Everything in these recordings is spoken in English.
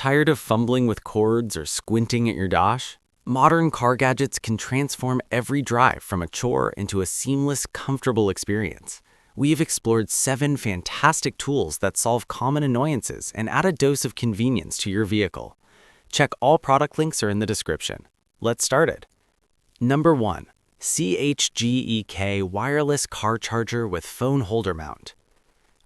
Tired of fumbling with cords or squinting at your dash? Modern car gadgets can transform every drive from a chore into a seamless, comfortable experience. We have explored 7 fantastic tools that solve common annoyances and add a dose of convenience to your vehicle. Check all product links are in the description. Let's start it. Number 1. CHG Wireless Car Charger with Phone Holder Mount.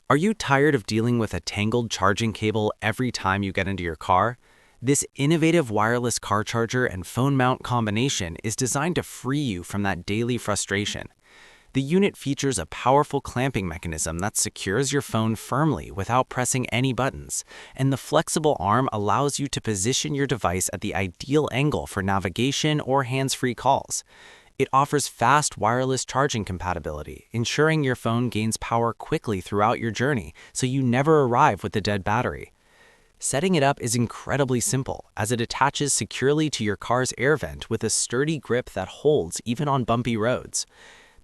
Are you tired of dealing with a tangled charging cable every time you get into your car? This innovative wireless car charger and phone mount combination is designed to free you from that daily frustration. The unit features a powerful clamping mechanism that secures your phone firmly without pressing any buttons, and the flexible arm allows you to position your device at the ideal angle for navigation or hands-free calls. It offers fast wireless charging compatibility, ensuring your phone gains power quickly throughout your journey so you never arrive with a dead battery. Setting it up is incredibly simple, as it attaches securely to your car's air vent with a sturdy grip that holds even on bumpy roads.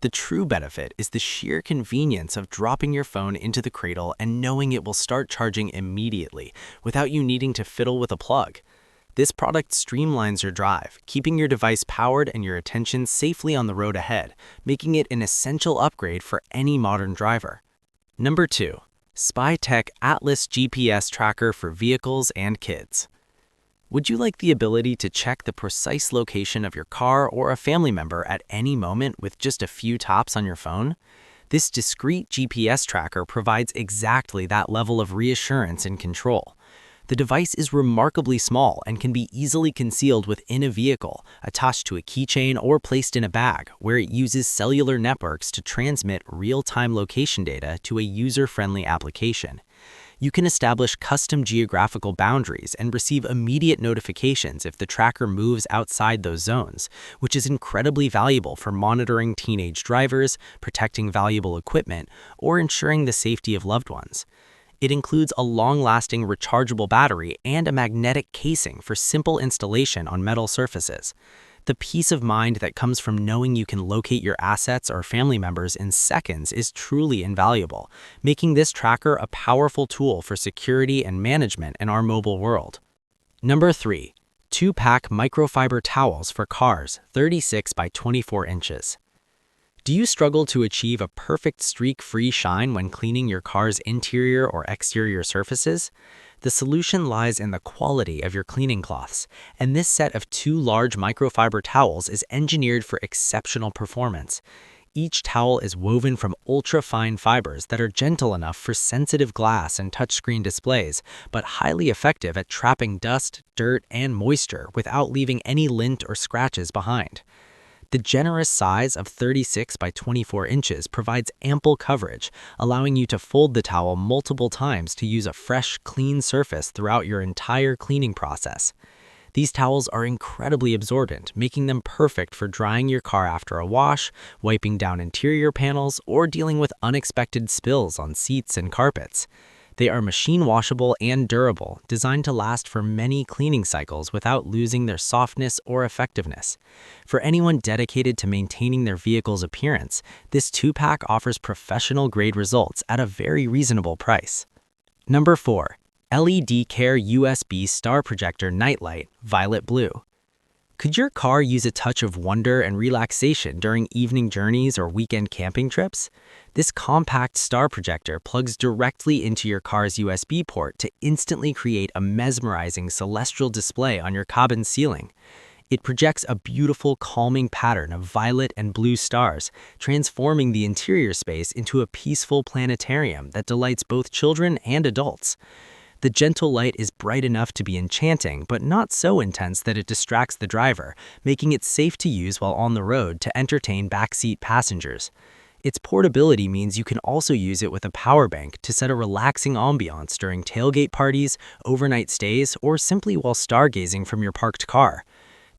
The true benefit is the sheer convenience of dropping your phone into the cradle and knowing it will start charging immediately without you needing to fiddle with a plug. This product streamlines your drive, keeping your device powered and your attention safely on the road ahead, making it an essential upgrade for any modern driver. Number 2. Tec Atlas GPS Tracker for vehicles and kids. Would you like the ability to check the precise location of your car or a family member at any moment with just a few taps on your phone? This discreet GPS tracker provides exactly that level of reassurance and control. The device is remarkably small and can be easily concealed within a vehicle, attached to a keychain or placed in a bag, where it uses cellular networks to transmit real-time location data to a user-friendly application. You can establish custom geographical boundaries and receive immediate notifications if the tracker moves outside those zones, which is incredibly valuable for monitoring teenage drivers, protecting valuable equipment, or ensuring the safety of loved ones. It includes a long-lasting rechargeable battery and a magnetic casing for simple installation on metal surfaces. The peace of mind that comes from knowing you can locate your assets or family members in seconds is truly invaluable, making this tracker a powerful tool for security and management in our mobile world. Number 3. 2-pack microfiber towels for cars, 36 by 24 inches. Do you struggle to achieve a perfect streak-free shine when cleaning your car's interior or exterior surfaces? The solution lies in the quality of your cleaning cloths, and this set of 2 large microfiber towels is engineered for exceptional performance. Each towel is woven from ultra-fine fibers that are gentle enough for sensitive glass and touchscreen displays, but highly effective at trapping dust, dirt, and moisture without leaving any lint or scratches behind. The generous size of 36 by 24 inches provides ample coverage, allowing you to fold the towel multiple times to use a fresh, clean surface throughout your entire cleaning process. These towels are incredibly absorbent, making them perfect for drying your car after a wash, wiping down interior panels, or dealing with unexpected spills on seats and carpets. They are machine washable and durable, designed to last for many cleaning cycles without losing their softness or effectiveness. For anyone dedicated to maintaining their vehicle's appearance, this 2-pack offers professional-grade results at a very reasonable price. Number 4. LEDCARE USB Star Projector Nightlight, Violet Blue. Could your car use a touch of wonder and relaxation during evening journeys or weekend camping trips? This compact star projector plugs directly into your car's USB port to instantly create a mesmerizing celestial display on your cabin ceiling. It projects a beautiful, calming pattern of violet and blue stars, transforming the interior space into a peaceful planetarium that delights both children and adults. The gentle light is bright enough to be enchanting, but not so intense that it distracts the driver, making it safe to use while on the road to entertain backseat passengers. Its portability means you can also use it with a power bank to set a relaxing ambiance during tailgate parties, overnight stays, or simply while stargazing from your parked car.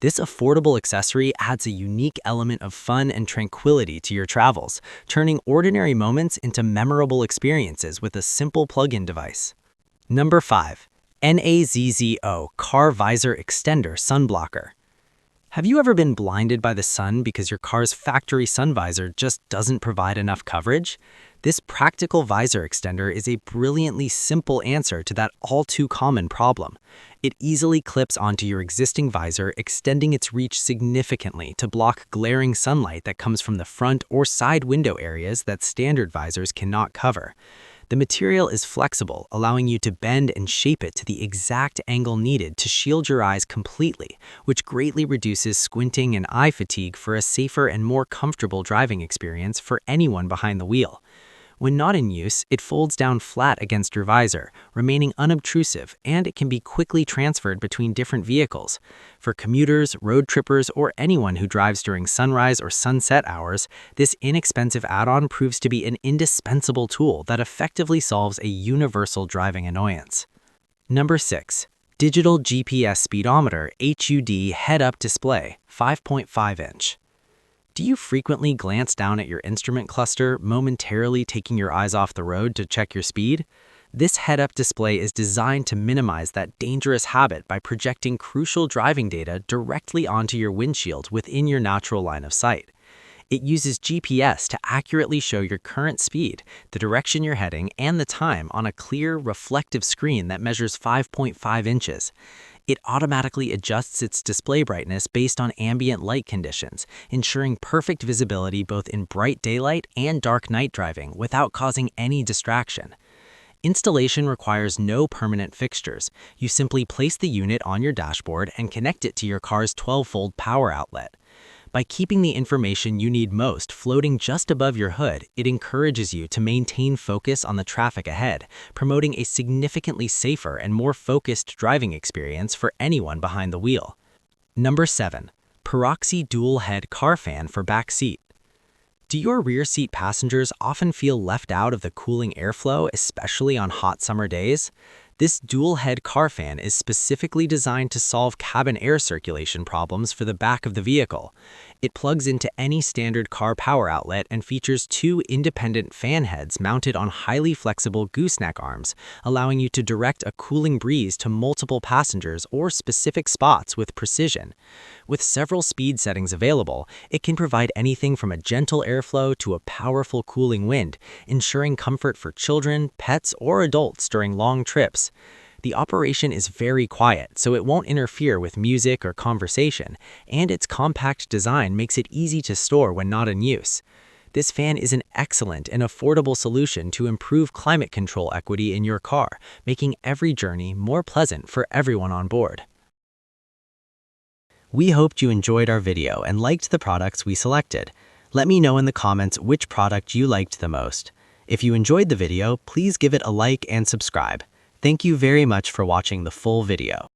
This affordable accessory adds a unique element of fun and tranquility to your travels, turning ordinary moments into memorable experiences with a simple plug-in device. Number 5. NAZZO Car Visor Extender Sunblocker. Have you ever been blinded by the sun because your car's factory sun visor just doesn't provide enough coverage? This practical visor extender is a brilliantly simple answer to that all-too-common problem. It easily clips onto your existing visor, extending its reach significantly to block glaring sunlight that comes from the front or side window areas that standard visors cannot cover. The material is flexible, allowing you to bend and shape it to the exact angle needed to shield your eyes completely, which greatly reduces squinting and eye fatigue for a safer and more comfortable driving experience for anyone behind the wheel. When not in use, it folds down flat against your visor, remaining unobtrusive, and it can be quickly transferred between different vehicles. For commuters, road trippers, or anyone who drives during sunrise or sunset hours, this inexpensive add-on proves to be an indispensable tool that effectively solves a universal driving annoyance. Number 6. Digital GPS Speedometer HUD Head-Up Display, 5.5-inch. Do you frequently glance down at your instrument cluster, momentarily taking your eyes off the road to check your speed? This head-up display is designed to minimize that dangerous habit by projecting crucial driving data directly onto your windshield within your natural line of sight. It uses GPS to accurately show your current speed, the direction you're heading, and the time on a clear, reflective screen that measures 5.5 inches. It automatically adjusts its display brightness based on ambient light conditions, ensuring perfect visibility both in bright daylight and dark night driving without causing any distraction. Installation requires no permanent fixtures. You simply place the unit on your dashboard and connect it to your car's 12-volt power outlet. By keeping the information you need most floating just above your hood, it encourages you to maintain focus on the traffic ahead, promoting a significantly safer and more focused driving experience for anyone behind the wheel. Number 7. Poraxy Dual Head Car Fan for Back Seat. Do your rear seat passengers often feel left out of the cooling airflow, especially on hot summer days? This dual-head car fan is specifically designed to solve cabin air circulation problems for the back of the vehicle. It plugs into any standard car power outlet and features 2 independent fan heads mounted on highly flexible gooseneck arms, allowing you to direct a cooling breeze to multiple passengers or specific spots with precision. With several speed settings available, it can provide anything from a gentle airflow to a powerful cooling wind, ensuring comfort for children, pets, or adults during long trips. The operation is very quiet, so it won't interfere with music or conversation, and its compact design makes it easy to store when not in use. This fan is an excellent and affordable solution to improve climate control equity in your car, making every journey more pleasant for everyone on board. We hoped you enjoyed our video and liked the products we selected. Let me know in the comments which product you liked the most. If you enjoyed the video, please give it a like and subscribe. Thank you very much for watching the full video.